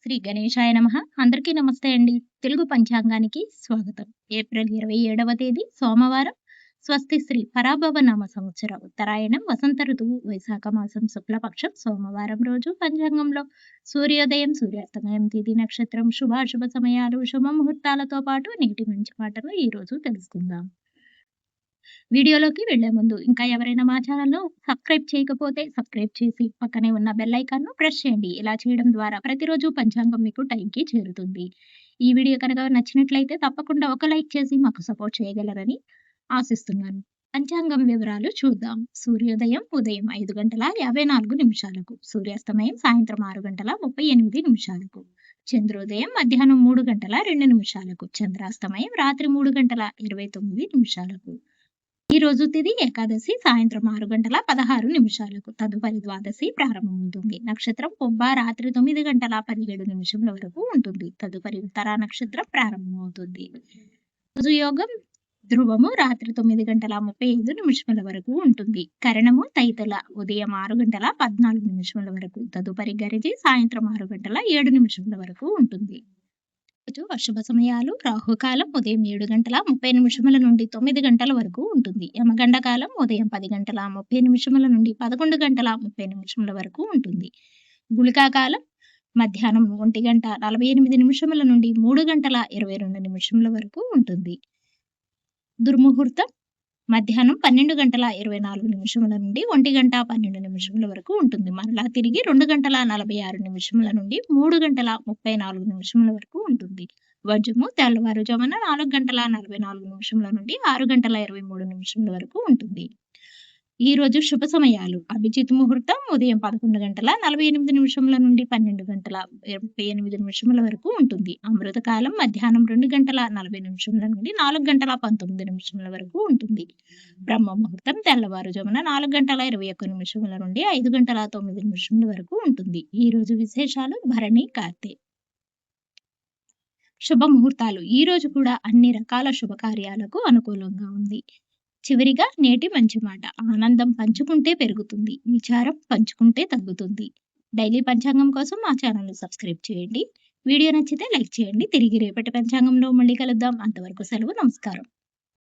శ్రీ గణేశాయ నమః. అందరికీ నమస్తే అండి. తెలుగు పంచాంగానికి స్వాగతం. ఏప్రిల్ 27వ తేదీ సోమవారం. స్వస్తి శ్రీ పరాభవ నామ సంవత్సర ఉత్తరాయణం వసంత ఋతువు వైశాఖ మాసం శుక్లపక్షం సోమవారం రోజు పంచాంగంలో సూర్యోదయం, సూర్యాస్తమయం, తిథి, నక్షత్రం, శుభాశుభ సమయాలు, శుభ ముహూర్తాలతో పాటు నేటి మంచి మాటలు ఈ రోజు తెలుసుకుందాం. వీడియోలోకి వెళ్లే ముందు ఇంకా ఎవరైనా మా ఛానల్‌ను సబ్స్క్రైబ్ చేయకపోతే సబ్స్క్రైబ్ చేసి పక్కనే ఉన్న బెల్ ఐకాన్‌ను ప్రెస్ చేయండి. ఇలా చేయడం ద్వారా ప్రతిరోజు పంచాంగం మీకు టైంకి చేరుతుంది. ఈ వీడియో కనుక నచ్చినట్లయితే తప్పకుండా ఒక లైక్ చేసి మాకు సపోర్ట్ చేయగలరని ఆశిస్తున్నాను. పంచాంగం వివరాలు చూద్దాం. సూర్యోదయం ఉదయం 5:54 సూర్యాస్తమయం సాయంత్రం 6:38 చంద్రోదయం మధ్యాహ్నం 3:02 చంద్రాస్తమయం రాత్రి 3:29 ఈ రోజు తిథి ఏకాదశి సాయంత్రం 6:16 తదుపరి ద్వాదశి ప్రారంభమవుతుంది. నక్షత్రం పొబ్బ రాత్రి 9:17 వరకు ఉంటుంది. తదుపరి ఉత్తరా నక్షత్రం ప్రారంభమవుతుంది. రోజు యోగం ధ్రువము రాత్రి 9:35 వరకు ఉంటుంది. కరణము తైతల ఉదయం 6:14 వరకు. తదుపరి గరిజి సాయంత్రం 6:07 వరకు ఉంటుంది. అశుభ సమయాలు రాహుకాలం ఉదయం 7:30 నుండి 9 గంటల వరకు ఉంటుంది. యమగండ కాలం ఉదయం 10:30 నుండి 11:30 వరకు ఉంటుంది. గుళికా కాలం మధ్యాహ్నం 1:48 నుండి 3:22 వరకు ఉంటుంది. దుర్ముహూర్తం మధ్యాహ్నం 12:24 నుండి 1:12 వరకు ఉంటుంది. మరలా తిరిగి 2:46 నుండి 3:34 వరకు ఉంటుంది. వర్జము తెల్లవారుజామున 4:44 నుండి 6:23 వరకు ఉంటుంది. ఈ రోజు శుభ సమయాలు అభిజిత్ ముహూర్తం ఉదయం 11:48 నుండి 12:38 వరకు ఉంటుంది. అమృత కాలం మధ్యాహ్నం 2:40 నుండి 4:19 వరకు ఉంటుంది. బ్రహ్మ ముహూర్తం తెల్లవారుజామున 4:21 నుండి 5:09 వరకు ఉంటుంది. ఈ రోజు విశేషాలు భరణి కార్తె. శుభ ముహూర్తాలు ఈ రోజు కూడా అన్ని రకాల శుభకార్యాలకు అనుకూలంగా ఉంది. చివరిగా నేటి మంచి మాట, ఆనందం పంచుకుంటే పెరుగుతుంది, విచారం పంచుకుంటే తగ్గుతుంది. డైలీ పంచాంగం కోసం మా ఛానల్ని సబ్స్క్రైబ్ చేయండి. వీడియో నచ్చితే లైక్ చేయండి. తిరిగి రేపటి పంచాంగంలో మళ్ళీ కలుద్దాం. అంతవరకు సెలవు. నమస్కారం.